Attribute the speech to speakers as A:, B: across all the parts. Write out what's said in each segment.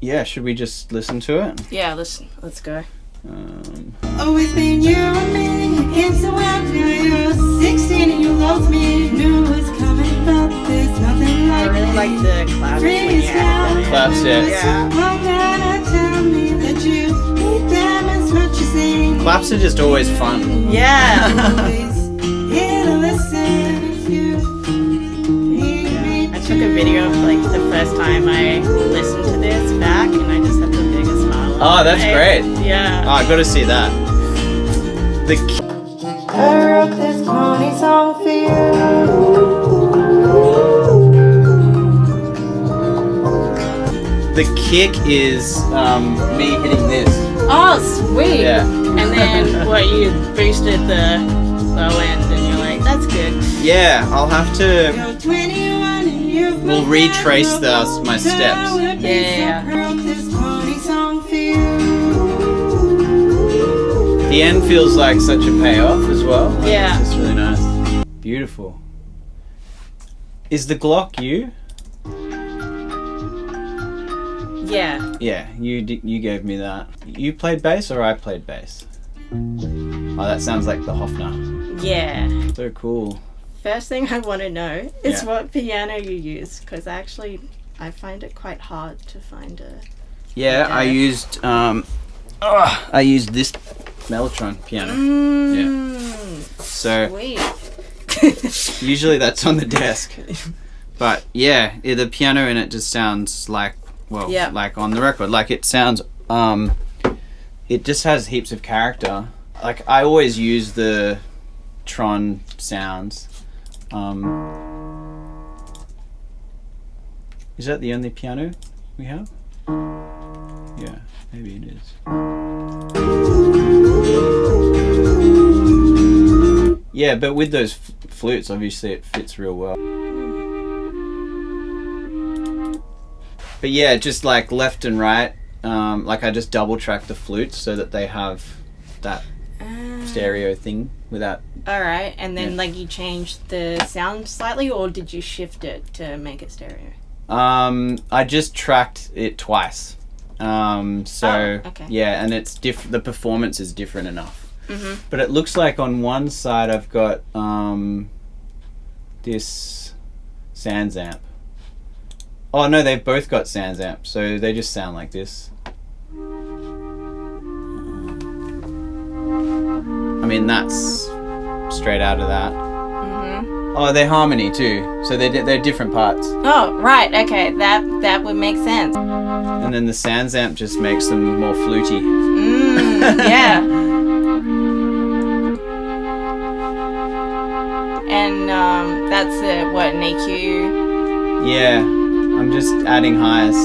A: Yeah, should we just listen to it?
B: Yeah, let's go.
C: Always been you and me. Came so well till you were 16 and you loved me. Knew it was coming, but there's nothing like
B: I really like the claps when you add them.
A: Claps, yeah.
B: Yeah.
C: How can I tell me that you need them as much as they
A: Claps are just always fun.
B: Yeah.
C: always here to listen if you need me.
B: I took a video of like the first time I listened to this back, and I just had the biggest smile.
A: Oh, that's great.
B: Yeah.
A: Oh, I gotta see that. The
C: I wrote this Corny Song for
A: the kick is me hitting this.
B: Oh, sweet.
A: Yeah.
B: And then what, you boosted the low end, and you're like, that's good.
A: Yeah, I'll have to.
C: You're 21 and you've been
A: We'll retrace my steps.
B: Yeah.
C: I wrote this Corny Song for you.
A: The end feels like such a payoff as well. Like,
B: Yeah.
A: It's just really nice. Beautiful. Is the Glock you?
B: Yeah.
A: Yeah, you gave me that. You played bass or I played bass? Oh, that sounds like the Hofner.
B: Yeah.
A: So cool.
B: First thing I want to know is
A: Yeah.
B: what piano you use, because actually I find it quite hard to find a...
A: Yeah, I
B: Okay.
A: used this Mellotron piano. So
B: Sweet.
A: usually that's on the desk. But yeah, the piano in it just sounds like, well,
B: Yeah.
A: like on the record. Like it sounds, it just has heaps of character. Like I always use the Tron sounds. Is that the only piano we have? Yeah, maybe it is. Yeah, but with those flutes, obviously it fits real well. But yeah, just like left and right, like I just double track the flutes so that they have that stereo thing without.
B: Alright, and then
A: Yeah.
B: like you changed the sound slightly, or did you shift it to make it stereo?
A: I just tracked it twice. So
B: okay.
A: yeah, and it's different. The performance is different enough.
B: Mm-hmm.
A: But it looks like on one side I've got this Sans amp. Oh no, they've both got Sans amp, so they just sound like this. I mean, that's straight out of that.
B: Mm-hmm.
A: Oh, they're harmony too, so they're different parts.
B: Oh, right, okay, that would make sense.
A: And then the Sans amp just makes them more fluty.
B: Yeah. And that's what, an EQ?
A: Yeah, I'm just adding highs.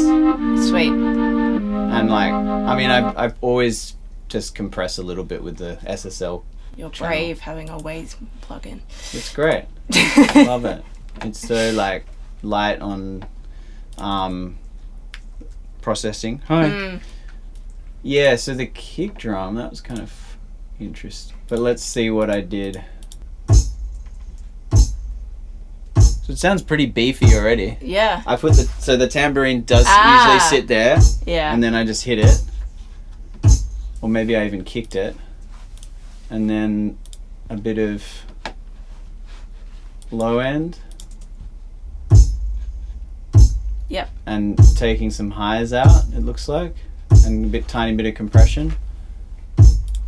B: Sweet.
A: And like, I mean, I've always just compress a little bit with the SSL.
B: You're
A: channel.
B: brave having a Waze plugin.
A: It's great. Love it. It's so like light on processing. Hi. Yeah, so the kick drum, that was kind of interesting. But let's see what I did. So it sounds pretty beefy already.
B: Yeah.
A: I put the tambourine does usually sit there,
B: Yeah.
A: and then I just hit it. Or maybe I even kicked it. And then a bit of low end.
B: Yep.
A: And taking some highs out, it looks like. And a tiny bit of compression.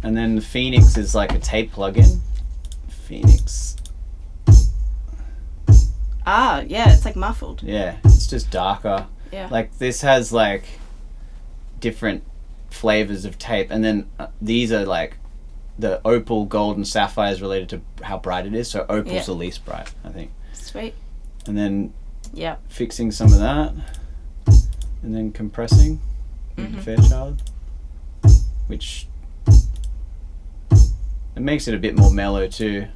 A: And then the Phoenix is like a tape plugin. Phoenix.
B: Yeah, it's like muffled.
A: Yeah, it's just darker.
B: Yeah.
A: Like this has like different flavors of tape, and then these are like the opal, gold, and sapphire is related to how bright it is. So opal's the least bright, I think.
B: Sweet.
A: And then
B: Yep.
A: fixing some of that, and then compressing with the Fairchild, which it makes it a bit more mellow too.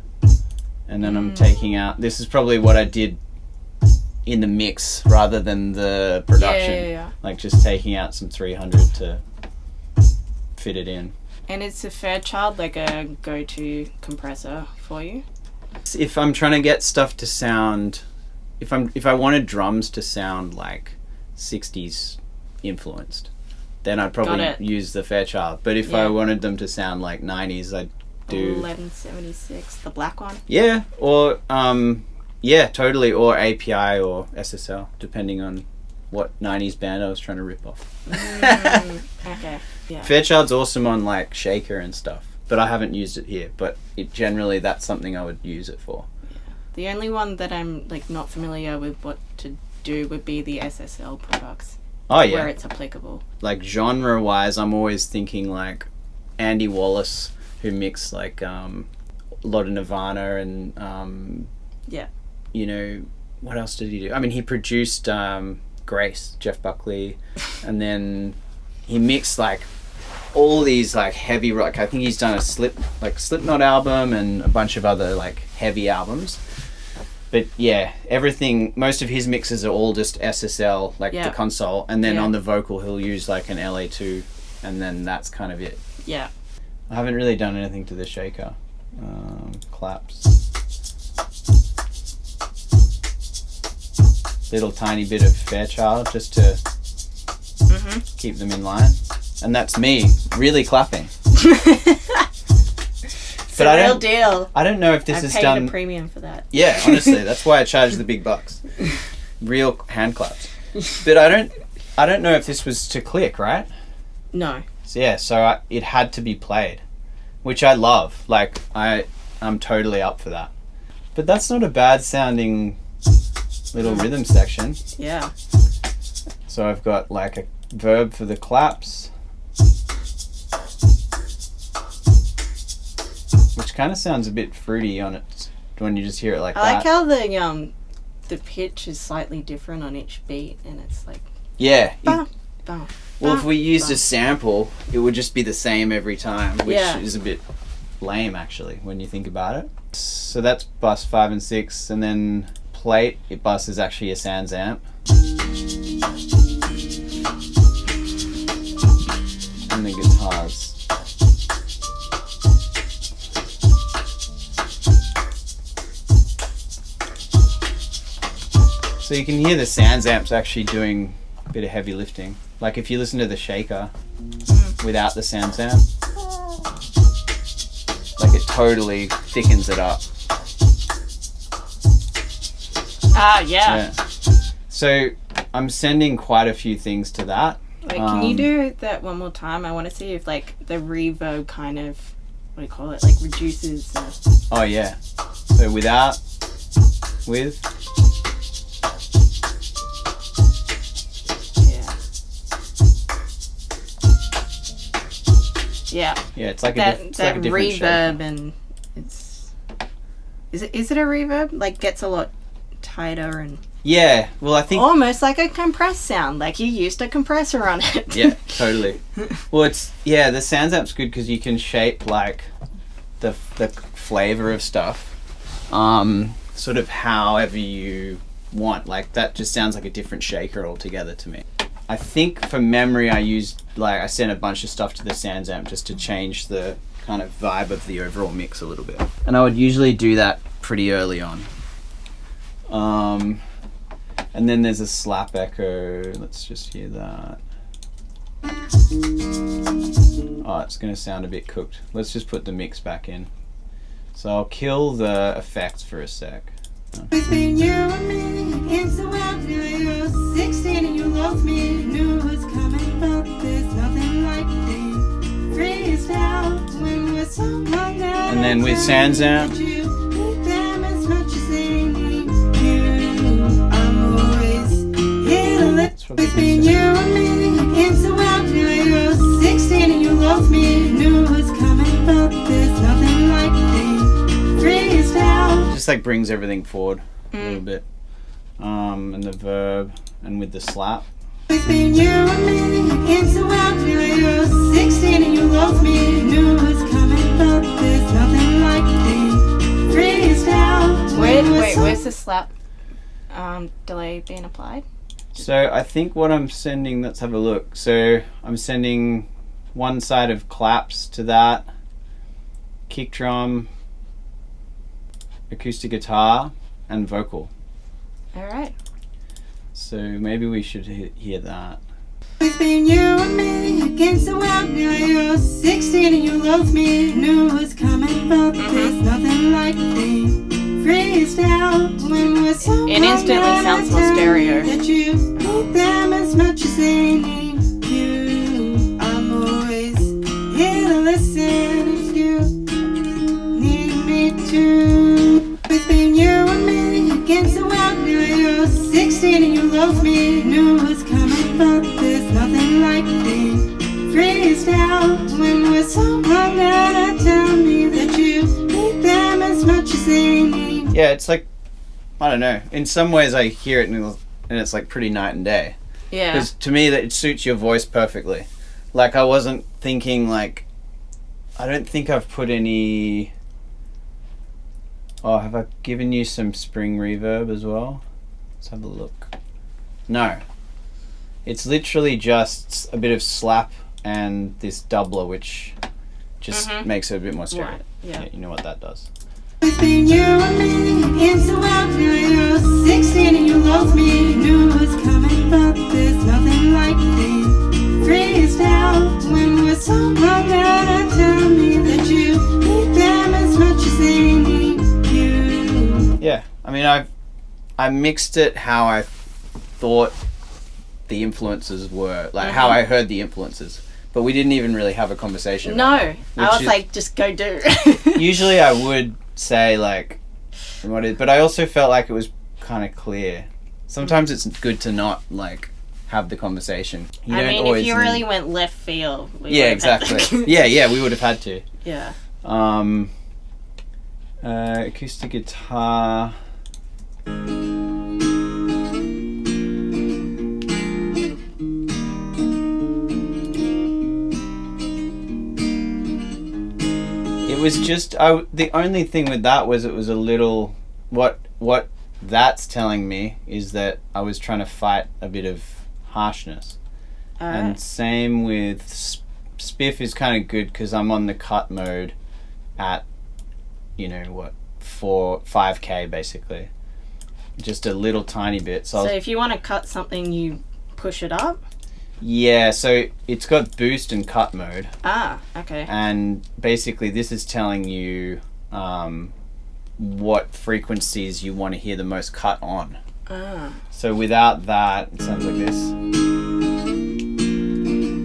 A: And then I'm taking out. This is probably what I did in the mix rather than the production.
B: Yeah.
A: Like just taking out some 300 to fit it in.
B: And it's a Fairchild like a go-to compressor for you?
A: If I'm trying to get stuff to sound, if I wanted drums to sound like 60s influenced. Then I'd
B: Got
A: probably
B: it.
A: use the Fairchild. But if I wanted them to sound like 90s, I'd do
B: 1176, the black one.
A: yeah, or yeah, totally, or API or SSL, depending on what 90s band I was trying to rip off.
B: Okay. Yeah.
A: Fairchild's awesome on like Shaker and stuff, but I haven't used it here. But it generally, that's something I would use it for.
B: The only one that I'm like not familiar with what to do would be the SSL products.
A: Oh yeah,
B: Where it's applicable.
A: like genre wise, I'm always thinking like Andy Wallace, who mixed like a lot of Nirvana and
B: Yeah.
A: you know, what else did he do? I mean, he produced Grace, Jeff Buckley, and then he mixed like all these like heavy rock. I think he's done a Slipknot album and a bunch of other like heavy albums. But yeah, most of his mixes are all just SSL, like the console, and then on the vocal he'll use like an LA2, and then that's kind of it.
B: Yeah.
A: I haven't really done anything to the Shaker. Claps. Little tiny bit of Fairchild just to keep them in line. And that's me really clapping.
B: It's a real deal.
A: I don't know if this is done.
B: I paid a premium for that.
A: Yeah, honestly, that's why I charge the big bucks. Real hand claps. But I don't know if this was to click, right?
B: No.
A: So yeah, it had to be played, which I love. Like I'm totally up for that. But that's not a bad sounding little rhythm section.
B: Yeah.
A: So I've got like a verb for the claps, which kind of sounds a bit fruity on it when you just hear it like that.
B: I like how the pitch is slightly different on each beat, and it's like
A: well, if we used
B: bah.
A: a sample, it would just be the same every time, which
B: Yeah.
A: is a bit lame actually when you think about it. So that's bus 5 and 6, and then plate, bus is actually a Sans amp. And the guitars. So you can hear the Sans amps actually doing a bit of heavy lifting. Like if you listen to the Shaker without the Sans amp, like it totally thickens it up.
B: Yeah.
A: So I'm sending quite a few things to that.
B: Wait, can you do that one more time? I want to see if like the reverb kind of, what do you call it, like reduces
A: Oh yeah. So without, with.
B: Yeah.
A: Yeah, it's like
B: that
A: a different
B: reverb
A: shape.
B: and it's is it a reverb? Like gets a lot tighter and
A: Yeah, well I think
B: almost like a compressed sound, like you used a compressor on it.
A: yeah, totally. Well, the Sans amp's good because you can shape like the flavor of stuff, sort of however you want. Like that just sounds like a different shaker altogether to me. I think from memory I sent a bunch of stuff to the Sans amp just to change the kind of vibe of the overall mix a little bit. And I would usually do that pretty early on. And then there's a slap echo. Let's just hear that. Oh, it's going to sound a bit cooked. Let's just put the mix back in. So I'll kill the effects for a sec.
C: Between you and me, it's a while till you're 16 and you love me. Knew it was coming, but there's nothing like the freestyle when we're so long down.
A: And then with Sans amp,
C: You hate them as much as they need you. I'm always here to let between you and me. It's a while till you're 16 and you love me. Knew it was coming, but there's nothing like the freestyle.
A: just like brings everything forward a little bit. And the verb, and with the slap.
C: Between you and me, it's a while till you're 16 and you love me. Knew it was coming, but there's nothing like the freestyle.
B: Where's the slap delay being applied?
A: So I think what I'm sending, let's have a look. So I'm sending one side of claps to that, kick drum, acoustic guitar, and vocal.
B: All right.
A: So maybe we should hear that.
C: It's been you and me against the world. Now you're 16 and you love me. Knew it was coming, but there's nothing like being freestyle when we're so
B: It instantly sounds more stereo.
C: that you need them as much as they need you. I'm always here to listen if you need me to. It's been you and me against the world. Now you're 16 and you love me. Knew it was coming, but there's nothing like being freestyle when we're so hung out. Tell me that you need them as much as they need.
A: Yeah, it's like, I don't know. In some ways, I hear it and it's like pretty night and day.
B: Yeah.
A: Because to me, that it suits your voice perfectly. Like, I wasn't thinking like, I don't think I've put any. Oh, have I given you some spring reverb as well? Let's have a look. No. It's literally just a bit of slap and this doubler, which just makes it a bit more stereo.
B: Right, yeah.
A: You know what that does.
C: It's been you and me against the world. Now you're 16 and you love me. Knew it was coming, but there's nothing like being freestyle when we're so hung out. Tell me that you need them as much as they need you.
A: Yeah, I mean, I mixed it how I thought the influences were, like how I heard the influences, but we didn't even really have a conversation.
B: No,
A: about it,
B: I was
A: is-
B: like, just go do.
A: Usually I would say like what it, but I also felt like it was kind of clear. Sometimes it's good to not like have the conversation. You
B: I
A: don't
B: mean,
A: always
B: if you
A: need-
B: really went left field. We
A: Yeah,
B: would've had
A: exactly.
B: to-
A: yeah, we would have had to.
B: Yeah.
A: Acoustic guitar. It was just the only thing with that was it was a little what that's telling me is that I was trying to fight a bit of harshness. And same with Spiff is kind of good because I'm on the cut mode at, you know, what, 5K basically. Just a little tiny bit. So,
B: So if you want to cut something, you push it up?
A: yeah, so it's got boost and cut mode.
B: Ah, okay.
A: And basically this is telling you what frequencies you want to hear the most cut on.
B: Ah.
A: So without that, it sounds like this.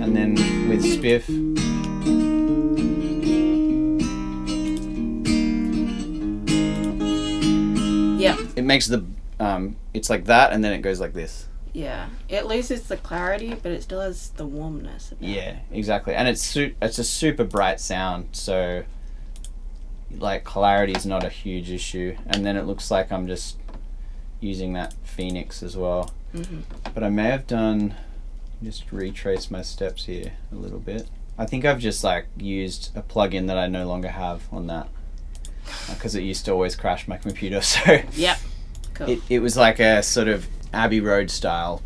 A: And then with Spiff,
B: Yep.
A: it makes the it's like that, and then it goes like this.
B: Yeah. It loses the clarity, but it still has the warmness. About
A: Yeah, exactly. And it's a super bright sound, so like clarity is not a huge issue. And then it looks like I'm just using that Phoenix as well. But I may have done, just retrace my steps here a little bit. I think I've just like used a plugin that I no longer have on that because it used to always crash my computer. So
B: Yep. Cool.
A: it was like a sort of Abbey Road style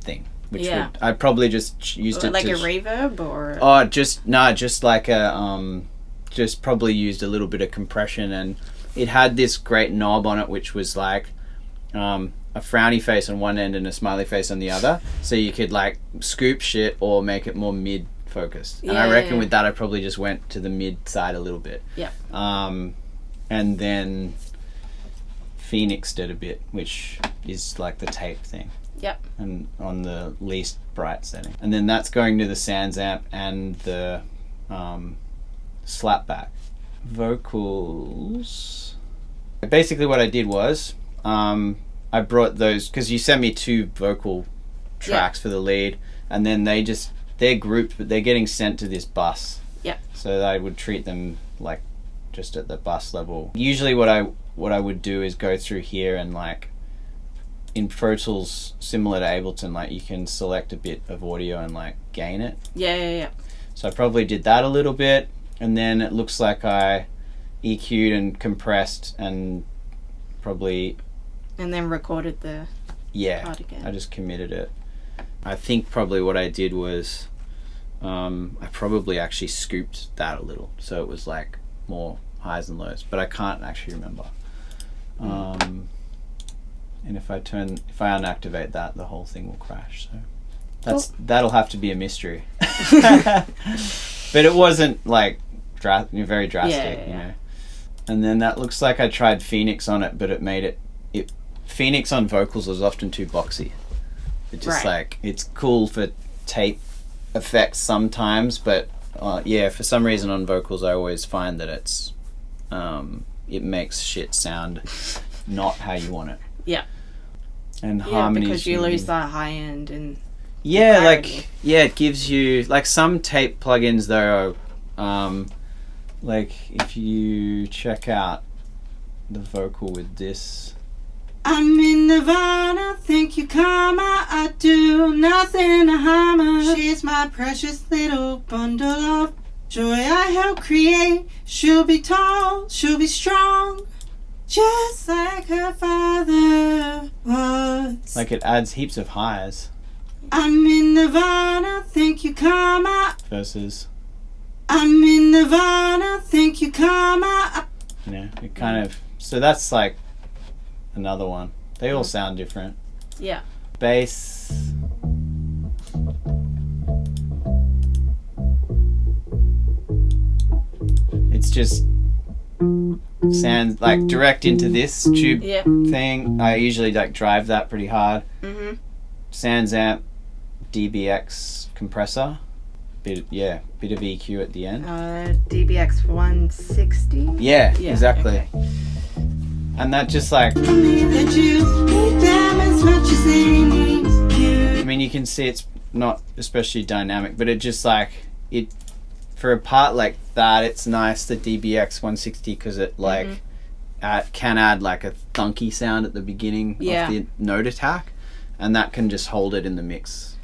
A: thing, which
B: Yeah.
A: I probably just used it
B: like
A: to
B: a reverb or?
A: Oh, just like a just probably used a little bit of compression, and it had this great knob on it, which was like a frowny face on one end and a smiley face on the other, so you could like scoop shit or make it more mid focused. And I reckon with that, I probably just went to the mid side a little bit.
B: Yep.
A: And then Phoenixed it a bit, which is like the tape thing.
B: Yep.
A: And on the least bright setting, and then that's going to the Sans amp and the slapback vocals. Basically what I did was I brought those because you sent me 2 vocal tracks for the lead, and then they're grouped, but they're getting sent to this bus.
B: Yep.
A: So that I would treat them like just at the bus level. Usually what I would do is go through here and like in Pro Tools, similar to Ableton, like you can select a bit of audio and like gain it.
B: Yeah.
A: So I probably did that a little bit, and then it looks like I EQ'd and compressed and probably
B: And then recorded the part again.
A: I just committed it. I think probably what I did was I probably actually scooped that a little, so it was like more highs and lows, but I can't actually remember. And if I unactivate that, the whole thing will crash. So That'll have to be a mystery. But it wasn't like very drastic, you know. And then that looks like I tried Phoenix on it, but it made it Phoenix on vocals was often too boxy. It just like, it's cool for tape effects sometimes, but for some reason on vocals I always find that it's it makes shit sound not how you want it.
B: Yeah.
A: And harmonies,
B: because you lose that high end and
A: it gives you like some tape plugins though like if you check out the vocal with this,
C: I'm in Nirvana, thank you karma, I do nothing to harm her. She's my precious little bundle of joy I help create. She'll be tall, she'll be strong, just like her father was.
A: like it adds heaps of highs
C: I'm in Nirvana, thank you karma.
A: versus,
C: I'm in Nirvana, thank you karma.
A: you know, it kind of, so that's like another one. They all sound different.
B: Yeah.
A: Bass, it's just sounds like direct into this tube thing. I usually like drive that pretty hard. Sans amp, DBX compressor, bit of EQ at the end.
B: DBX 160.
A: Yeah, exactly.
B: Okay.
A: And that just like,
C: That you need them as much as they need you.
A: I mean, you can see it's not especially dynamic, but it just like, it, for a part like that, it's nice, the DBX 160, because it like can add like a thunky sound at the beginning of the note attack, and that can just hold it in the mix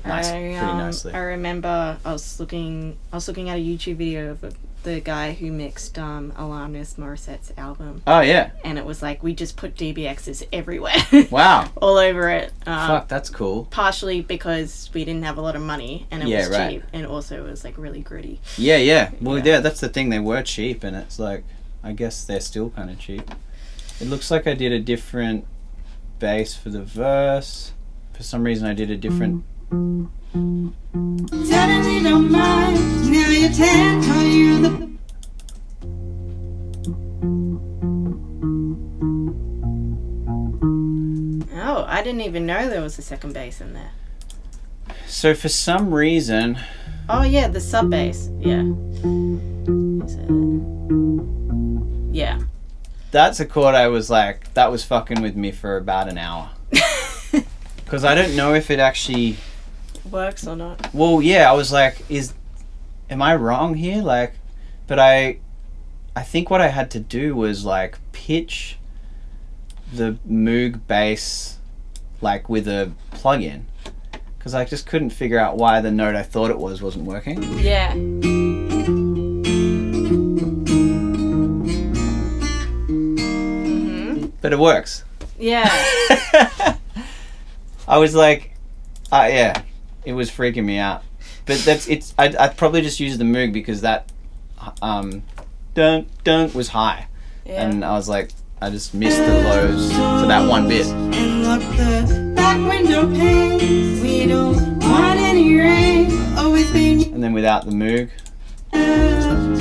A: pretty nicely.
B: I remember I was looking at a YouTube video of the guy who mixed Alanis Morissette's album.
A: Oh yeah.
B: And it was like, we just put DBXs everywhere.
A: Wow.
B: All over it.
A: Fuck, that's cool.
B: Partially because we didn't have a lot of money and it was cheap, and also it was like really gritty.
A: Yeah. Well, yeah, that's the thing. They were cheap, and it's like, I guess they're still kind of cheap. It looks like I did a different bass for the verse. For some reason, I did a different.
C: Suddenly don't mind, now you're 10, call you the...
B: Oh, I didn't even know there was a second bass in there.
A: So for some reason.
B: Oh yeah, the sub bass. Yeah. Is it? Yeah.
A: That's a chord I was like, that was fucking with me for about an hour. Because I don't know if it actually
B: works or not.
A: Well, yeah, I was like, am I wrong here? Like, but I think what I had to do was like pitch the Moog bass like with a plug-in, because I just couldn't figure out why the note I thought it wasn't working.
B: Yeah.
A: But it works.
B: Yeah.
A: I was like, yeah, it was freaking me out. But I'd probably just use the Moog because that dun was high. Yeah. And I was like, I just missed the lows for that one bit.
C: And lock the back window panes. We don't want any rain. Always been.
A: And then without the Moog.
C: And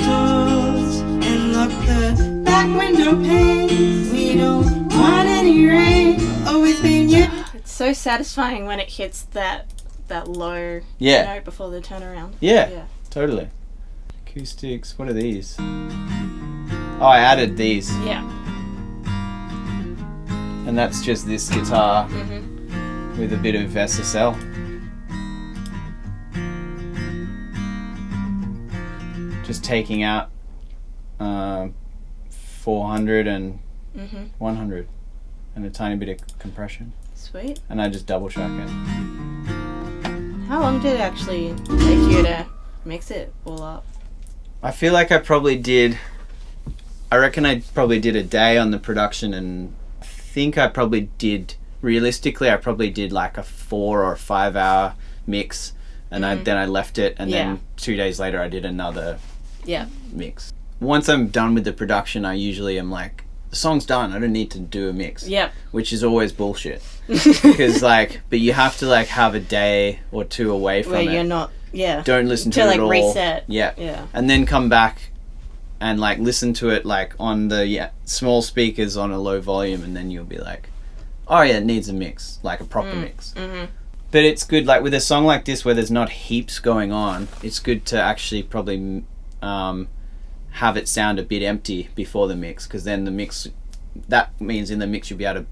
C: lock the back window panes. We don't want any rain. Always been you.
B: It's so satisfying when it hits that low note before the turnaround.
A: Yeah, totally. Acoustics, what are these? Oh, I added these.
B: Yeah.
A: And that's just this guitar with a bit of SSL. Just taking out 400 and 100 and a tiny bit of compression.
B: Sweet.
A: And I just double track it.
B: How long did it actually take you to mix it all up?
A: I feel like I reckon I probably did a day on the production, and I think I probably did, realistically, I probably did like a 4 or 5 hour mix, and then I left it, and then 2 days later I did another mix. Once I'm done with the production, I usually am like the song's done. I don't need to do a mix.
B: Yep.
A: Which is always bullshit. Because like, but you have to like have a day or two away from
B: Where
A: it.
B: you're not, yeah.
A: Don't listen to it
B: like
A: at all.
B: reset.
A: Yeah.
B: Yeah.
A: And then come back and like listen to it like on the small speakers on a low volume, and then you'll be like, oh yeah, it needs a mix, like a proper mix.
B: Mm-hmm.
A: But it's good, like with a song like this where there's not heaps going on, it's good to actually probably have it sound a bit empty before the mix, because then the mix, that means in the mix you'll be able to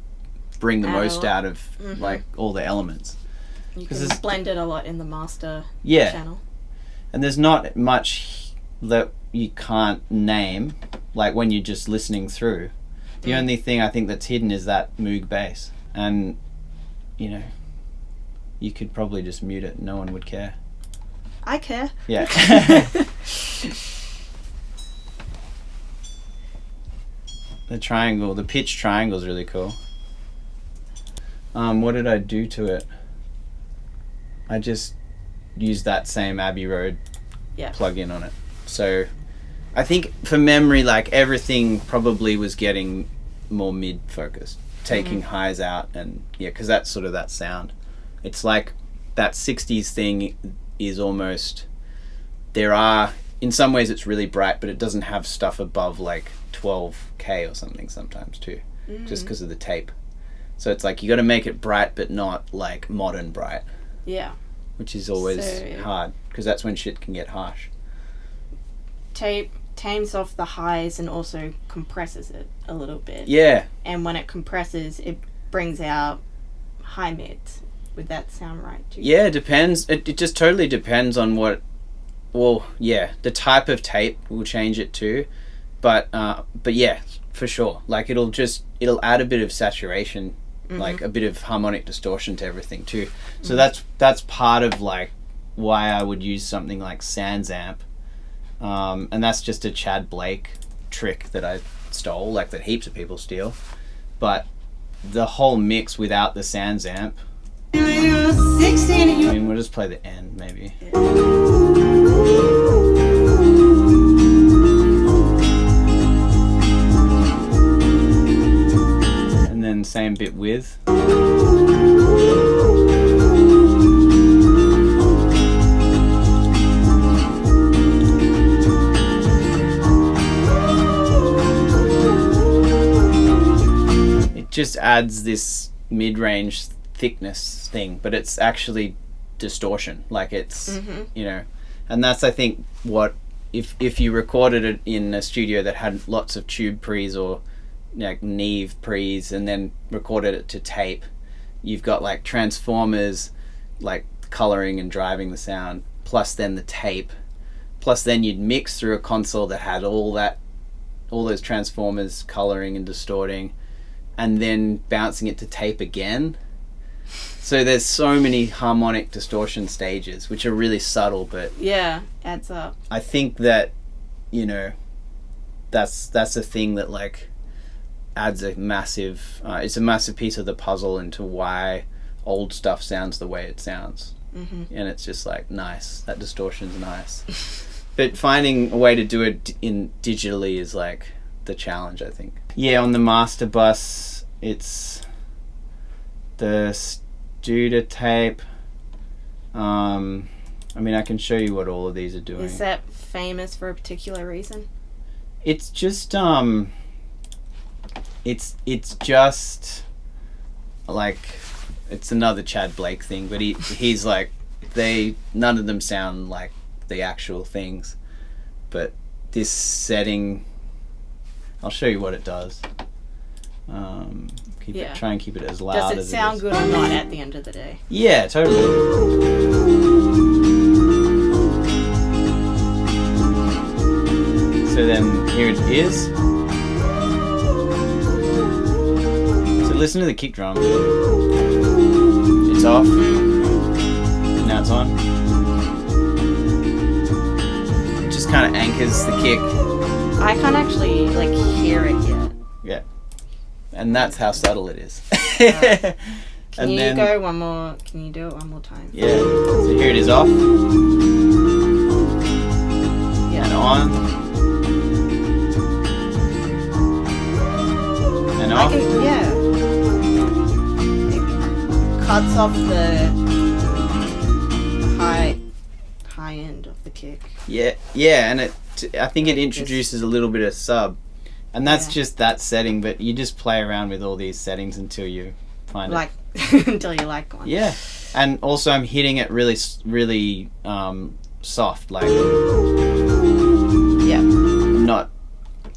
A: bring the most out of like all the elements.
B: You can blend it a lot in the master channel.
A: And there's not much that you can't name, like when you're just listening through. The only thing I think that's hidden is that Moog bass, and you know, you could probably just mute it, no one would care.
B: I care.
A: Yeah. The triangle, the pitch triangle is really cool. What did I do to it? I just used that same Abbey Road plug-in on it. So I think for memory, like everything probably was getting more mid-focused, taking highs out, and because that's sort of that sound. It's like that 60s thing is almost, there are, in some ways it's really bright, but it doesn't have stuff above like 12K or something sometimes too, just because of the tape. So it's like you got to make it bright but not like modern bright.
B: Yeah.
A: Which is always hard, because that's when shit can get harsh.
B: Tape tames off the highs and also compresses it a little bit.
A: Yeah.
B: And when it compresses, it brings out high mids. Would that sound right to you?
A: Yeah, it depends. It just totally depends on what, well, yeah, the type of tape will change it too. But yeah, for sure. Like it'll add a bit of saturation, like a bit of harmonic distortion to everything too. So that's part of like why I would use something like Sans Amp. And that's just a Chad Blake trick that I stole, like that heaps of people steal. But the whole mix without the Sans Amp, I mean, we'll just play the end maybe. And then same bit with. It just adds this mid-range thickness thing, but it's actually distortion, like it's you know, and that's I think what if you recorded it in a studio that had lots of tube pre's or like Neve pre's and then recorded it to tape, you've got like transformers like coloring and driving the sound, plus then the tape, plus then you'd mix through a console that had all those transformers coloring and distorting, and then bouncing it to tape again. So there's so many harmonic distortion stages, which are really subtle, but
B: adds up.
A: I think that, you know, that's a thing that like adds a massive, it's a massive piece of the puzzle into why old stuff sounds the way it sounds. And it's just like nice, that distortion's nice. But finding a way to do it in digitally is like the challenge, I think. Yeah, on the master bus, it's the Studer tape. I mean, I can show you what all of these are doing.
B: Is that famous for a particular reason?
A: It's just it's just like, it's another Chad Blake thing, but he's like, none of them sound like the actual things, but this setting, I'll show you what it does. Try and keep it as loud as it is.
B: Does it sound good or not at the end of the day?
A: Yeah, totally. So then here it is. So listen to the kick drum. It's off. Now it's on. It just kind of anchors the kick.
B: I can't actually like hear it yet.
A: Yeah. And that's how subtle it is.
B: Can you do it one more time?
A: Yeah. So here it is off.
B: Yeah.
A: And on. off.
B: Yeah. It cuts off the high end of the kick.
A: Yeah, and I think it introduces a little bit of sub, and that's just that setting. But you just play around with all these settings until you find
B: like
A: it.
B: until you like one.
A: Yeah, and also I'm hitting it really soft, like I'm not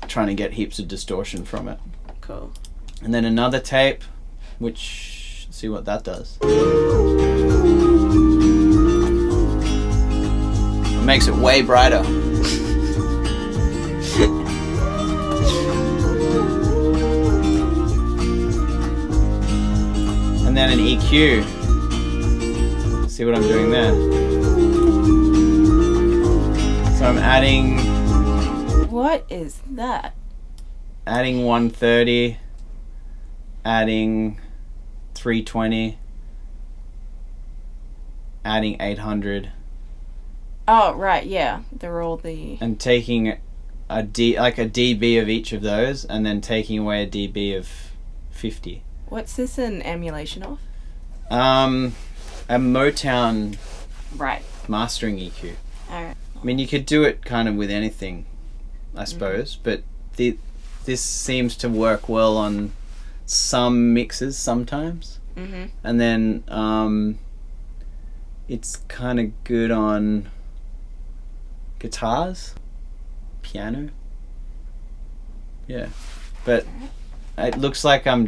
A: trying to get heaps of distortion from it.
B: Cool.
A: And then another tape, which see what that does. It makes it way brighter. And then an EQ. See what I'm doing there. So I'm adding.
B: What is that?
A: Adding 130. Adding 320. Adding 800.
B: Oh right, yeah. They're all the.
A: And taking a dB of each of those, and then taking away a dB of 50.
B: What's this an emulation of?
A: A Motown
B: Right.
A: mastering EQ.
B: Alright.
A: I mean, you could do it kind of with anything, I suppose, but this seems to work well on some mixes sometimes.
B: Mm-hmm.
A: And then it's kind of good on guitars, piano. Yeah. But it looks like I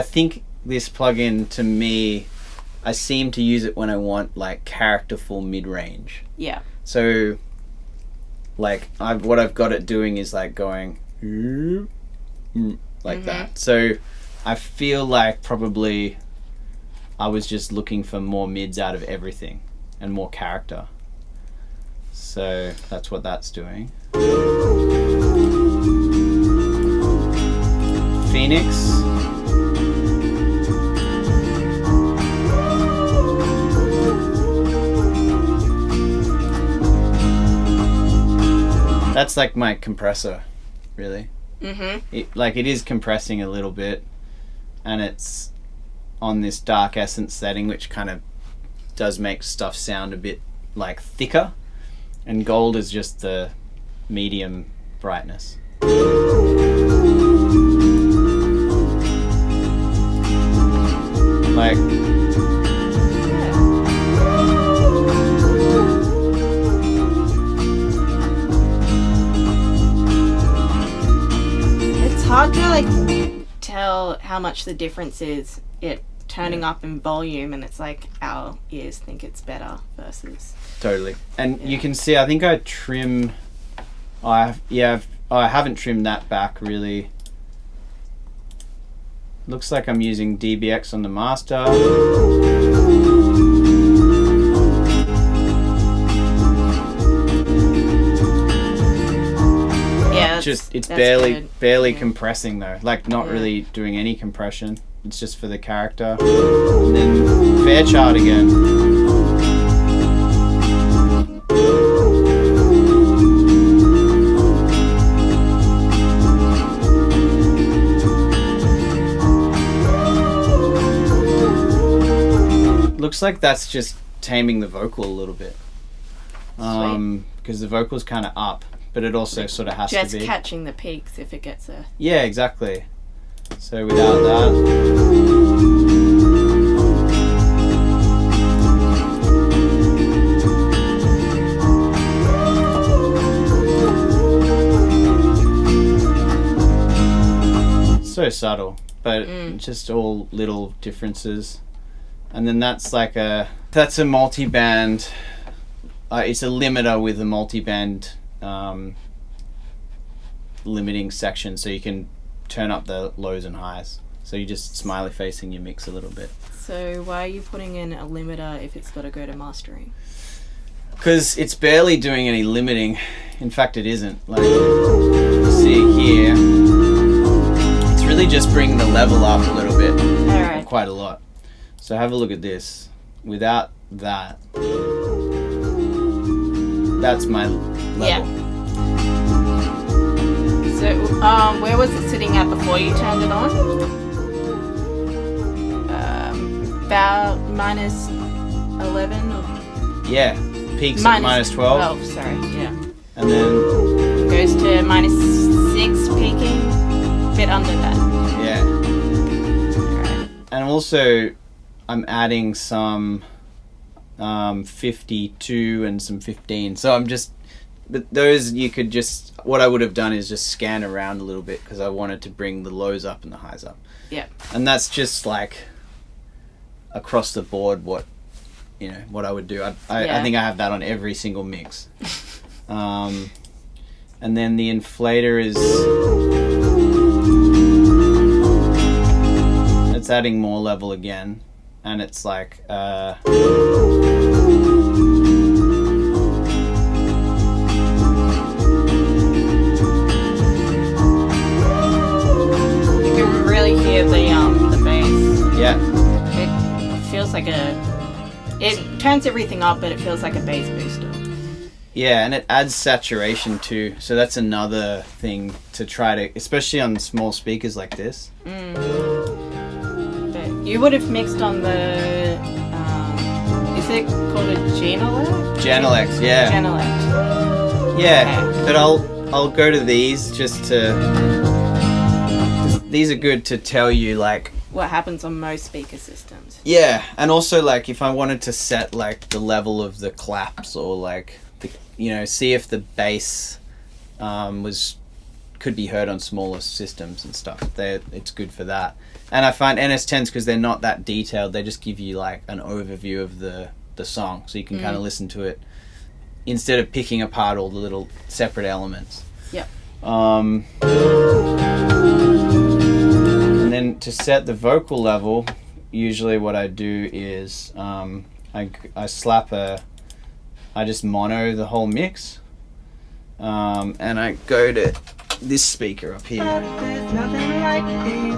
A: think this plugin, to me, I seem to use it when I want like characterful mid-range.
B: Yeah.
A: So like what I've got it doing is like going like that. So I feel like probably I was just looking for more mids out of everything and more character. So that's what that's doing. Phoenix. That's like my compressor, really.
B: Mm-hmm.
A: It is compressing a little bit, and it's on this dark essence setting, which kind of does make stuff sound a bit like thicker, and gold is just the medium brightness. Like
B: it's hard to like tell how much the difference is it turning up in volume, and it's like our ears think it's better versus
A: totally. And you can see, I think I trim. I haven't trimmed that back really. Looks like I'm using DBX on the master.
B: yeah,
A: It's
B: that's
A: barely compressing though. Like not really doing any compression. It's just for the character. And then Fairchild again. Looks like that's just taming the vocal a little bit. Because the vocal's kind of up, but it also sort of has to be.
B: Just catching the peaks if it gets a...
A: Yeah, exactly. So without that... So subtle, but just all little differences. And then that's a multi-band. It's a limiter with a multi-band limiting section, so you can turn up the lows and highs. So you're just smiley facing your mix a little bit.
B: So why are you putting in a limiter if it's got to go to mastering?
A: Because it's barely doing any limiting. In fact, it isn't. Like you see here, it's really just bringing the level up a little bit.
B: Alright.
A: Quite a lot. So have a look at this. Without that, that's my level.
B: Yeah. So where was it sitting at before you turned it on? about minus 11 or
A: Yeah, peaks at minus 12.
B: Oh, sorry, yeah.
A: And then,
B: Goes to minus 6 peaking, bit under that.
A: yeah.
B: Alright.
A: And also, I'm adding some 52 and some 15. So I'm just, but those you could just, what I would have done is just scan around a little bit because I wanted to bring the lows up and the highs up.
B: Yeah.
A: And that's just like across the board what I would do. I think I have that on every single mix. And then the inflator is, it's adding more level again, and it's like
B: You can really hear the bass.
A: yeah,
B: It feels like it turns everything up, but it feels like a bass booster.
A: yeah, and it adds saturation too. So that's another thing to try to, especially on small speakers like this.
B: But you would have mixed on the, is it called a Genelec?
A: Genelecs, yeah.
B: Genelec.
A: Yeah,
B: Okay.
A: but I'll go to these just to. These are good to tell you like.
B: What happens on most speaker systems.
A: Yeah, and also like if I wanted to set like the level of the claps or like the, see if the bass could be heard on smaller systems and stuff. It's good for that. And I find NS10s, because they're not that detailed, they just give you like an overview of the song, so you can kind of listen to it instead of picking apart all the little separate elements.
B: Yep.
A: And then to set the vocal level, usually what I do is I just mono the whole mix, and I go to this speaker up here.
C: There's nothing like being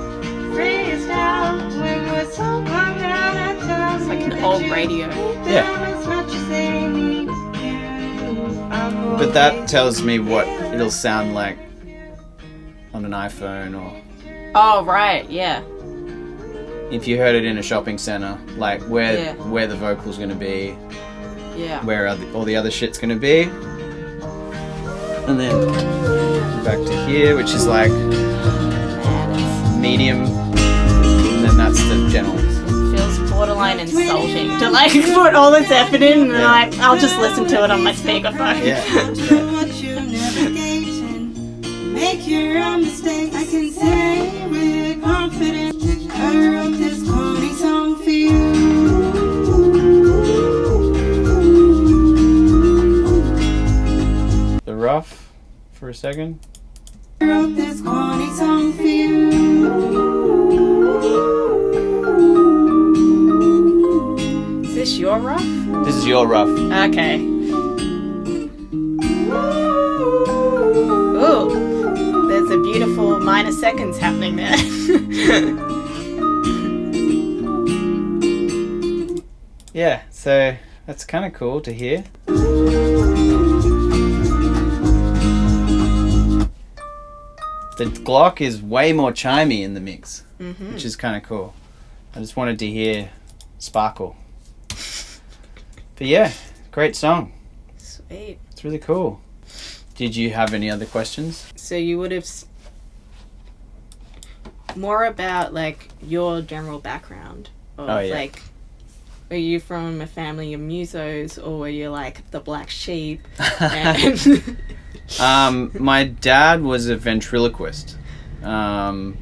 C: freestyle when we're so calm down and tell
B: It's like
C: me
B: an
C: that
B: old
C: you
B: radio.
A: Yeah.
C: as much as they need you. I'm
A: But that
C: always
A: tells me what it'll sound like on an iPhone, or
B: Oh, right, yeah.
A: if you heard it in a shopping center, like where
B: Yeah.
A: the vocal's gonna be,
B: Yeah.
A: where all the other shit's gonna be, and then back to here, which is like
B: Man,
A: medium, and then that's the general.
B: it feels borderline insulting to like put all this effort in and
A: Yeah.
B: I'll just listen to it on my speakerphone.
A: Yeah.
C: too much your navigation. Make your own mistakes. I can say with confidence, I wrote this corny song for you.
A: The rough for a second.
C: I wrote this corny song for you.
B: Is this your rough?
A: This is your rough.
B: Okay. Ooh. There's a beautiful minor seconds happening there.
A: Yeah, so that's kind of cool to hear. The Glock is way more chimey in the mix, which is kind of cool. I just wanted to hear sparkle. But yeah, great song.
B: Sweet.
A: It's really cool. Did you have any other questions?
B: So you would have more about like your general background of
A: Oh, yeah.
B: like, are you from a family of musos or were you like the black sheep? And
A: My dad was a ventriloquist, so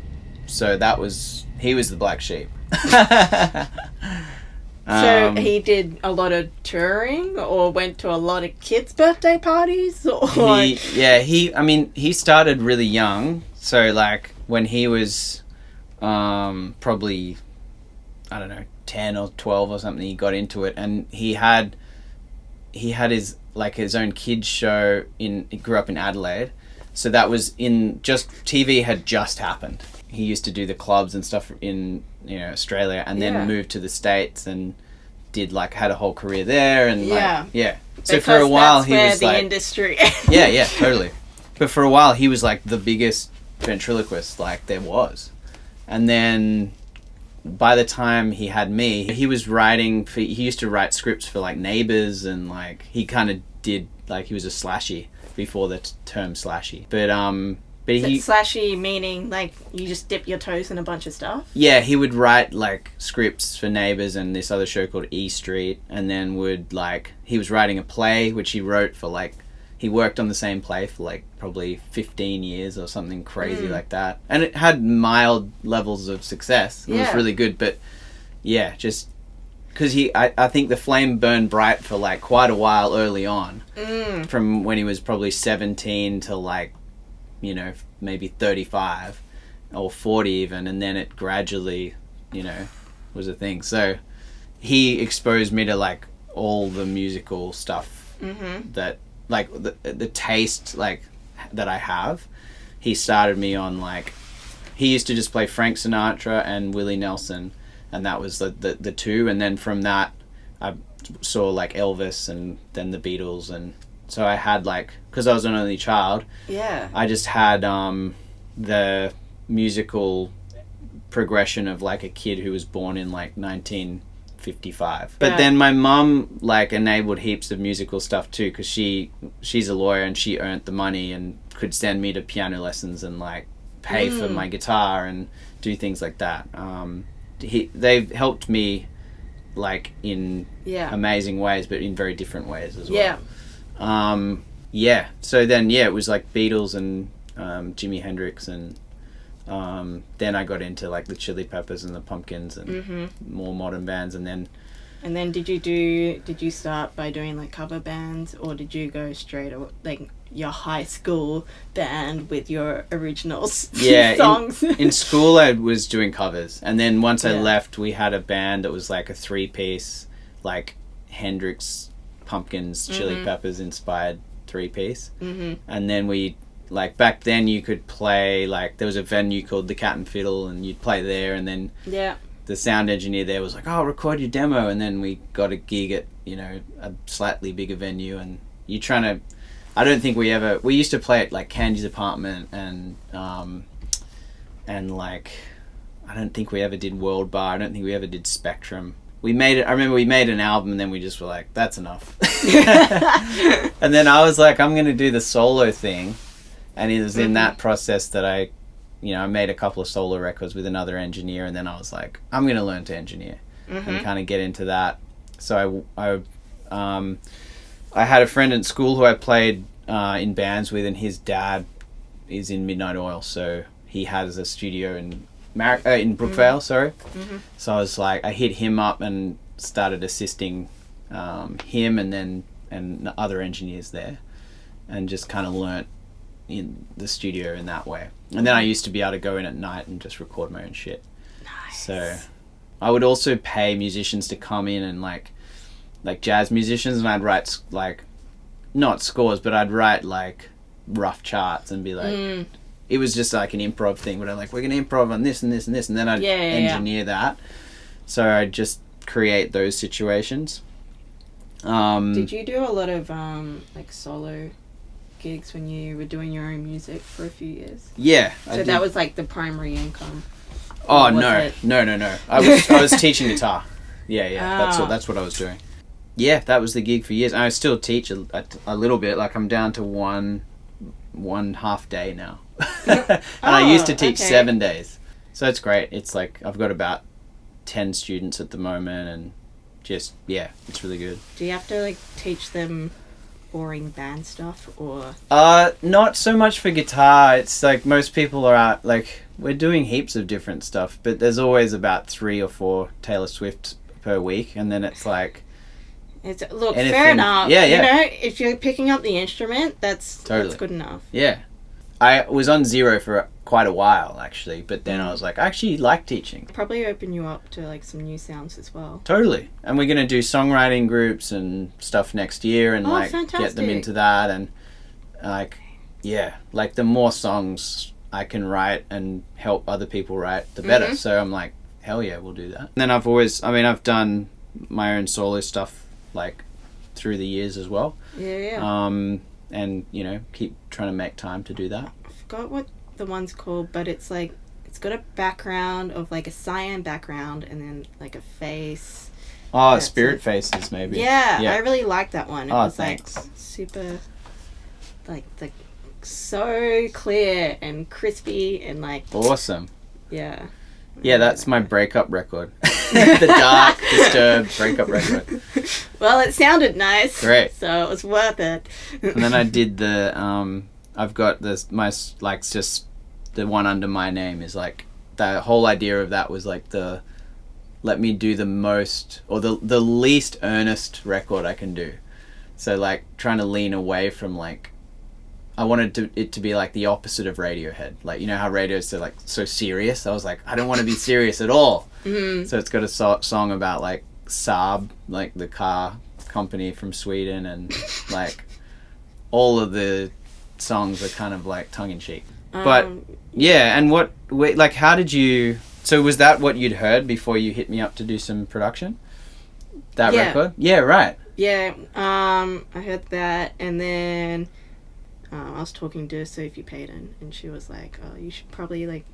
A: he was the black sheep.
B: so he did a lot of touring or went to a lot of kids' birthday parties or
A: he started really young, so like when he was probably, I don't know, 10 or 12 or something, he got into it, and he had his own kids show he grew up in Adelaide, so that was TV had just happened. He used to do the clubs and stuff in Australia, and then moved to the States and had a whole career there, and so for a while
B: that's
A: he
B: where
A: was
B: the
A: like
B: industry
A: yeah totally, but for a while he was like the biggest ventriloquist like there was, and then by the time he had me, he was writing for, he used to write scripts for like Neighbours, and like he kind of did, like he was a slashy before the term slashy. But he
B: slashy meaning like you just dip your toes in a bunch of stuff?
A: Yeah, he would write like scripts for Neighbours and this other show called E Street, and then would like, he was writing a play which he wrote for like, he worked on the same play for like probably 15 years or something crazy like that. And it had mild levels of success. It was really good, but yeah, just because I think the flame burned bright for like quite a while early on. From when he was probably 17 to like, you know, maybe 35 or 40 even, and then it gradually, you know, was a thing. So he exposed me to like all the musical stuff that, like the taste like that I have. He started me on like, he used to just play Frank Sinatra and Willie Nelson, and that was the two, and then from that I saw like Elvis and then the Beatles, and so I had like, because I was an only child, I just had the musical progression of like a kid who was born in like 1955. But then my mum like enabled heaps of musical stuff too, because she's a lawyer and she earned the money and could send me to piano lessons and like pay for my guitar and do things like that. They've helped me like in amazing ways, but in very different ways as well. So then it was like Beatles and Jimi Hendrix, and then I got into like the Chili Peppers and the Pumpkins and more modern bands, and then did you start by doing like cover bands, or did you go straight like your high school band with your original songs? In school I was doing covers, and then once I left we had a band that was like a 3-piece, like Hendrix, Pumpkins, Chili Peppers inspired 3-piece. And then we, like back then you could play, like there was a venue called the Cat and Fiddle, and you'd play there, and then the sound engineer there was like, oh, record your demo, and then we got a gig at, you know, a slightly bigger venue, and you're trying to, I don't think we used to play at like Candy's apartment, and like I don't think we ever did World Bar, I don't think we ever did Spectrum. I remember we made an album and then we just were like, that's enough. And then I was like, I'm going to do the solo thing. And it was in that process that I made a couple of solo records with another engineer, and then I was like, I'm going to learn to engineer and kind of get into that. So I had a friend at school who I played in bands with, and his dad is in Midnight Oil, so he has a studio in Brookvale, So I was like, I hit him up and started assisting him and other engineers there, and just kind of learnt in the studio in that way. And then I used to be able to go in at night and just record my own shit.
B: Nice.
A: So I would also pay musicians to come in and like jazz musicians, and I'd write like, not scores, but I'd write like rough charts and be like, it was just like an improv thing, but I'm like, we're going to improv on this and this and this, and then I'd engineer that. So I'd just create those situations.
B: Did you do a lot of like solo gigs when you were doing your own music for a few years?
A: Yeah.
B: So that was like the primary income?
A: Oh, no. I was teaching guitar. Yeah. That's what I was doing. Yeah, that was the gig for years. And I still teach a little bit. Like I'm down to one half day now. And I used to teach 7 days. So it's great. It's like I've got about 10 students at the moment, and just, it's really good.
B: Do you have to like teach them boring band stuff, or?
A: Not so much for guitar. It's like most people are out, like we're doing heaps of different stuff, but there's always about 3 or 4 Taylor Swift per week, and then it's like,
B: look, fair enough. Yeah. You know, if you're picking up the instrument, that's good enough.
A: Yeah. I was on zero for quite a while, actually, but then I was like, I actually like teaching.
B: Probably open you up to like some new sounds as well.
A: Totally. And we're going to do songwriting groups and stuff next year, and get them into that, and like, like the more songs I can write and help other people write, the better. So I'm like, hell yeah, we'll do that. And then I've done my own solo stuff like through the years as well. And keep trying to make time to do that.
B: I forgot what the one's called, but it's it's got a background of like a cyan background and then like a face.
A: Oh, Spirit Faces maybe.
B: Yeah, I really liked that one. It was
A: thanks.
B: like super, like so clear and crispy and like
A: awesome.
B: Yeah.
A: Yeah, that's my breakup record. The dark, disturbed breakup record.
B: Well, it sounded nice.
A: Great.
B: So it was worth it.
A: And then I did the I've got this just the one under my name is like the whole idea of that was like let me do the most or the least earnest record I can do. So like trying to lean away from like I wanted it to be like the opposite of Radiohead. Like, you know how Radiohead's so serious? I was like, I don't want to be serious at all. Mm-hmm. So it's got a song about like Saab, like the car company from Sweden, and like all of the songs are kind of like tongue-in-cheek. But yeah, and how did you... So was that what you'd heard before you hit me up to do some production? That record? Yeah, right.
B: Yeah, I heard that, and then... I was talking to Sophie Payton, and she was like, oh, you should probably, like...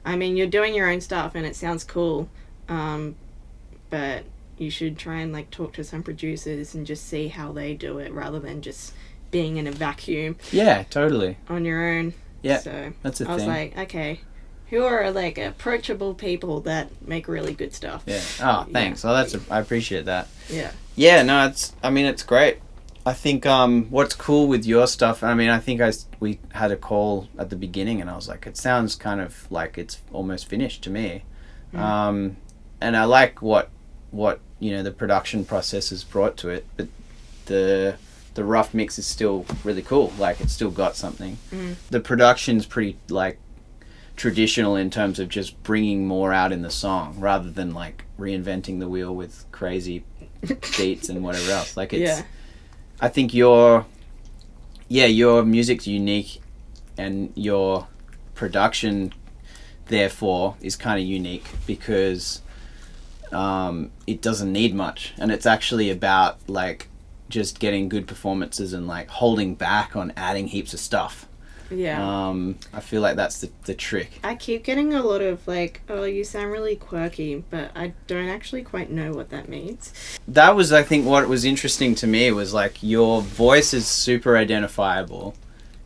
B: I mean, you're doing your own stuff, and it sounds cool, but you should try and, like, talk to some producers and just see how they do it, rather than just being in a vacuum.
A: Yeah, totally.
B: On your own.
A: Yeah,
B: so
A: that's a thing.
B: I was like, okay, who are, like, approachable people that make really good stuff?
A: Yeah. Oh, thanks.
B: Yeah.
A: Well, I appreciate that.
B: Yeah.
A: Yeah, no, it's great. I think what's cool with your stuff, I mean, I think we had a call at the beginning and I was like, it sounds kind of like it's almost finished to me. Mm. And I like what the production process has brought to it, but the rough mix is still really cool. Like, it's still got something. Mm. The production's pretty, like, traditional in terms of just bringing more out in the song rather than, like, reinventing the wheel with crazy beats and whatever else. Like, it's... Yeah. I think your music's unique and your production therefore is kind of unique because it doesn't need much, and it's actually about like just getting good performances and like holding back on adding heaps of stuff. Yeah. I feel like that's the trick.
B: I keep getting a lot of like, oh, you sound really quirky, but I don't actually quite know what that means.
A: That was, I think, what was interesting to me was like your voice is super identifiable,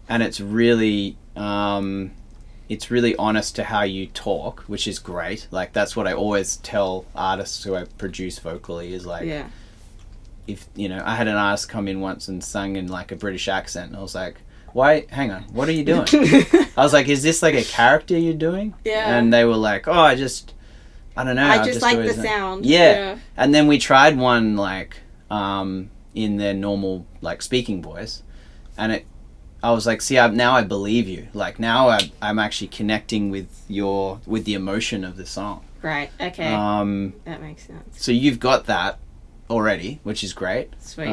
A: and it's really honest to how you talk, which is great. Like, that's what I always tell artists who I produce vocally is like, yeah. If, I had an artist come in once and sang in like a British accent, and I was like, why, hang on, what are you doing? I was like, is this like a character you're doing? Yeah. And they were like, oh, I don't know.
B: I just like the sound.
A: Yeah. And then we tried one like in their normal like speaking voice, and I was like, see, now I believe you. Like, now I'm actually connecting with the emotion of the song.
B: Right. Okay. That makes sense.
A: So you've got that already, which is great.
B: Sweet.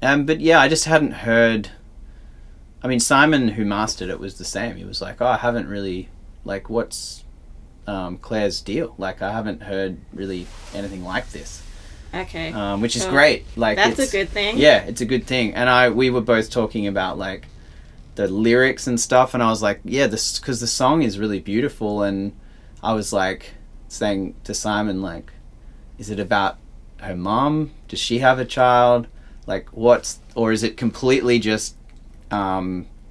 A: But yeah, I just hadn't heard. I mean, Simon, who mastered it, was the same. He was like, oh, I haven't really, like, what's Claire's deal? Like, I haven't heard really anything like this.
B: Okay.
A: Which is great. Like,
B: that's a good thing.
A: Yeah, it's a good thing. And we were both talking about, like, the lyrics and stuff, and I was like, yeah, because the song is really beautiful, and I was, like, saying to Simon, like, is it about her mom? Does she have a child? Like, or is it completely just...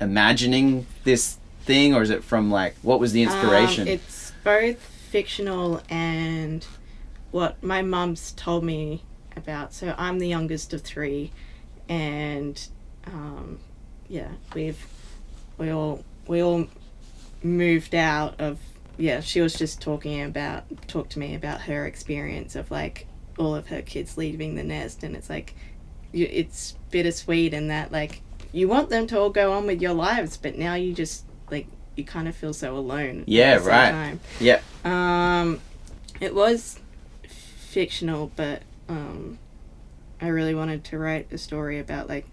A: imagining this thing, or is it from like what was the inspiration?
B: It's both fictional and what my mum's told me about. So I'm the youngest of three, and we all moved out of she was just talked to me about her experience of like all of her kids leaving the nest, and it's like it's bittersweet in that like you want them to all go on with your lives, but now you just, like, you kind of feel so alone.
A: Yeah, right.
B: Time.
A: Yeah.
B: It was fictional, but I really wanted to write a story about, like,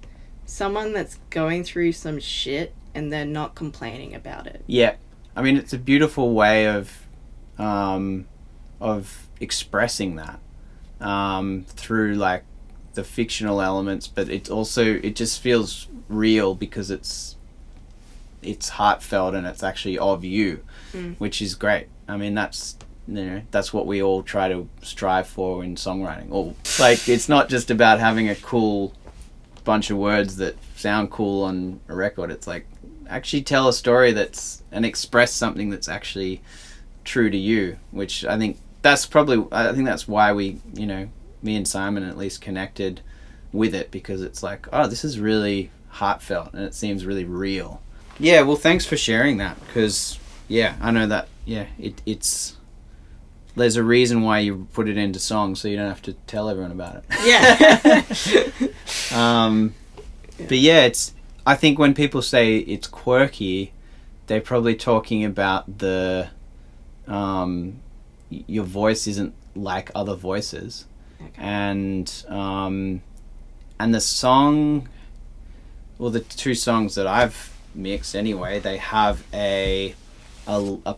B: someone that's going through some shit and they're not complaining about it.
A: Yeah. I mean, it's a beautiful way of expressing that through, like, the fictional elements, but it just feels real because it's it's heartfelt and it's actually of you, which is great. I mean, that's what we all try to strive for in songwriting. Or like, it's not just about having a cool bunch of words that sound cool on a record. It's like, actually tell a story and express something that's actually true to you, which I think that's why we, me and Simon at least connected with it, because it's like, oh, this is really heartfelt and it seems really real. Yeah, well, thanks for sharing that, because I know that it's there's a reason why you put it into songs, so you don't have to tell everyone about it. But it's, I think when people say it's quirky, they're probably talking about the your voice isn't like other voices.
B: Okay.
A: And the song, well, the two songs that I've mixed anyway, they have a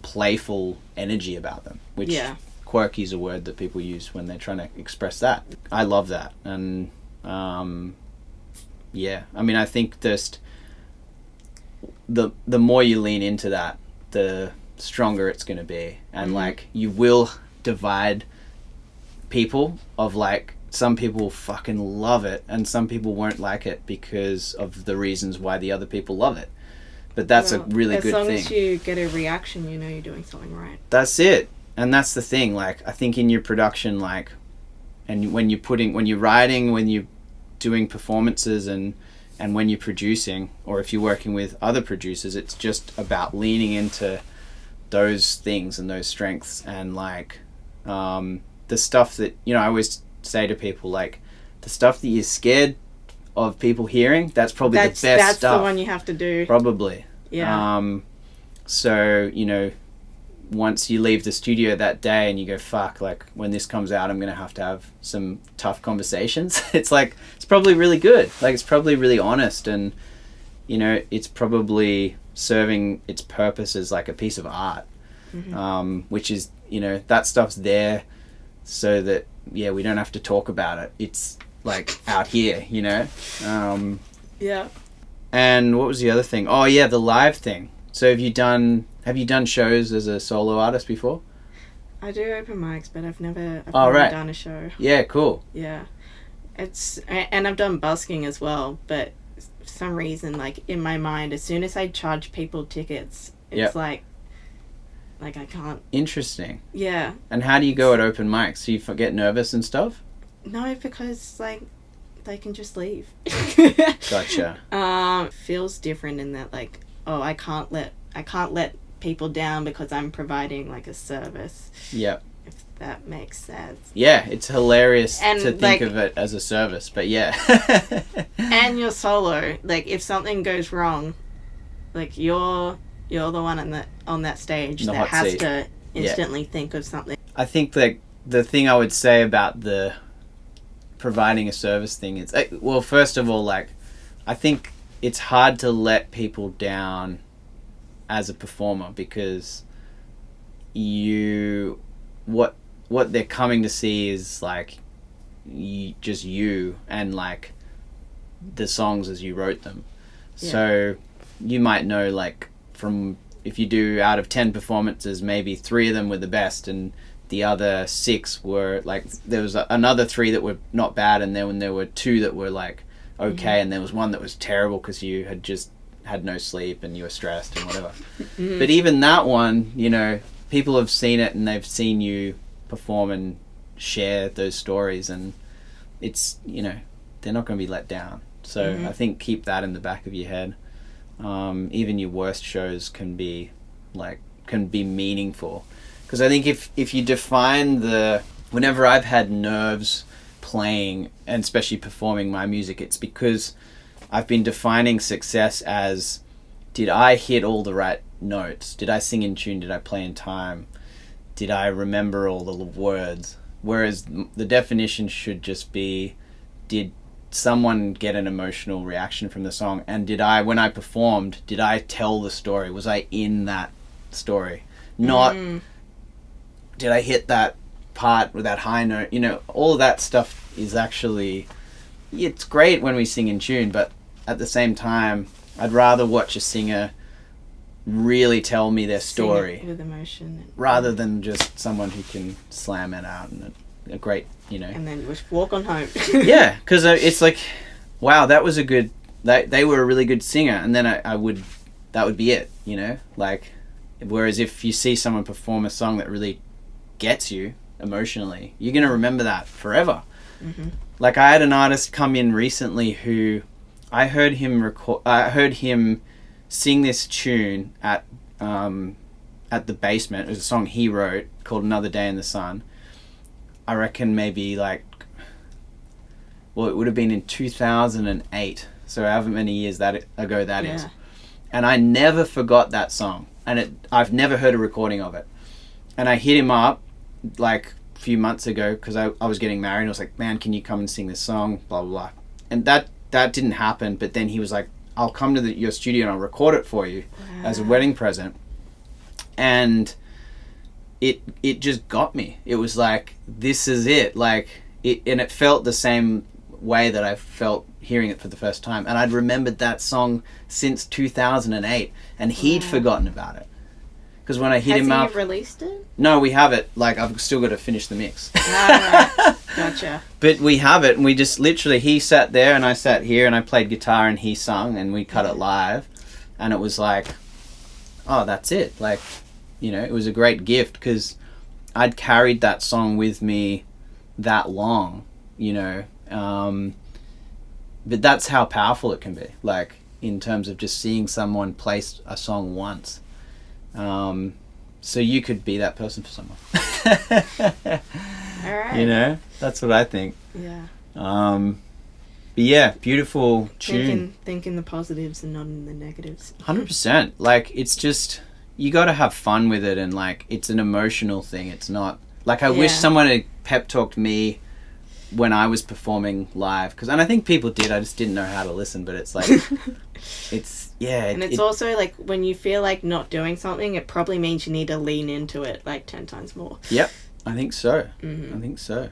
A: playful energy about them, which quirky is a word that people use when they're trying to express that. I love that. And I mean, I think just the more you lean into that, the stronger it's going to be. And like, you will divide people of like, some people fucking love it and some people won't like it because of the reasons why the other people love it. But that's a really good thing.
B: As long as you get a reaction, you know you're doing something right.
A: That's it. And that's the thing. Like, I think in your production, like, and when you're writing, when you're doing performances and when you're producing, or if you're working with other producers, it's just about leaning into those things and those strengths, and like the stuff that, I always say to people, like, the stuff that you're scared of people hearing, that's probably the best stuff.
B: That's the one you have to do.
A: Probably.
B: Yeah.
A: So, once you leave the studio that day and you go, fuck, like, when this comes out, I'm going to have some tough conversations. It's like, it's probably really good. Like, it's probably really honest, and, it's probably serving its purpose as like a piece of art, which is, that stuff's there so that, we don't have to talk about it. It's like out here,
B: Yeah.
A: And what was the other thing? Oh yeah, the live thing. So have you done shows as a solo artist before?
B: I do open mics, but I've never done a show.
A: Yeah, cool.
B: Yeah. And I've done busking as well, but for some reason, like, in my mind, as soon as I charge people tickets, it's like I can't.
A: Interesting.
B: Yeah.
A: And how do you go at open mics? Do you get nervous and stuff?
B: No, because like they can just leave.
A: Gotcha.
B: Feels different in that, like, I can't let people down because I'm providing like a service.
A: Yep.
B: If that makes sense.
A: Yeah, it's hilarious
B: and
A: to think of it as a service, but yeah.
B: And you're solo. Like, if something goes wrong, like, you're the one on that stage that has to instantly think of something.
A: I think that the thing I would say about the providing a service thing is, well, first of all, like, I think it's hard to let people down as a performer, because what they're coming to see is like just you and like the songs as you wrote them. So you might know, like, from, if you do out of 10 performances, maybe 3 of them were the best and the other 6 were like, there was another 3 that were not bad, and then when there were 2 that were like okay, and there was 1 that was terrible because you had just had no sleep and you were stressed and whatever. But even that one, people have seen it and they've seen you perform and share those stories, and it's, they're not going to be let down. So I think keep that in the back of your head. Even your worst shows can be meaningful, because I think if you define whenever I've had nerves playing and especially performing my music, it's because I've been defining success as, did I hit all the right notes? Did I sing in tune? Did I play in time? Did I remember all the words? Whereas the definition should just be, did someone get an emotional reaction from the song? And when I performed, did I tell the story? Was I in that story? Not, did I hit that part with that high note? All of that stuff is actually, it's great when we sing in tune, but at the same time, I'd rather watch a singer really tell me their
B: Sing it
A: story
B: with emotion.
A: rather than just someone who can slam it out and a great, you know.
B: And then just walk on home.
A: Yeah, because it's like, wow, that was a good. They were a really good singer, and then I would, that would be it, you know. Like, whereas if you see someone perform a song that really gets you emotionally, you're gonna remember that forever.
B: Mm-hmm.
A: Like, I had an artist come in recently who I heard him sing this tune at the Basement. It was a song he wrote called Another Day in the Sun. I reckon maybe like, well, it would have been in 2008, so however many years ago that is. And I never forgot that song, and I've never heard a recording of it. And I hit him up like a few months ago because I was getting married, and I was like, man, can you come and sing this song, blah blah blah. And that didn't happen, but then he was like, I'll come to your studio and I'll record it for you as a wedding present. And it just got me. It was like, this is it. Like, and it felt the same way that I felt hearing it for the first time. And I'd remembered that song since 2008, and he'd forgotten about it. Because when I hit him up...
B: Has he released it?
A: No, we have it. Like, I've still got to finish the mix.
B: Right. Gotcha.
A: But we have it, and we just literally, he sat there and I sat here and I played guitar and he sung and we cut it live. And it was like, oh, that's it. Like, you know, it was a great gift because I'd carried that song with me that long, you know. But that's how powerful it can be, like, in terms of just seeing someone play a song once. So you could be that person for someone.
B: All right.
A: You know, that's what I think.
B: Yeah.
A: But yeah, beautiful tune.
B: Thinking the positives and not in the negatives.
A: 100%. Like, it's just, you got to have fun with it, and like, it's an emotional thing. It's not like, I wish someone had pep talked me when I was performing live, and I think people did. I just didn't know how to listen. But it's like, and
B: it's also like, when you feel like not doing something, it probably means you need to lean into it like 10 times more.
A: Yep, I think so.
B: Mm-hmm.
A: I think so.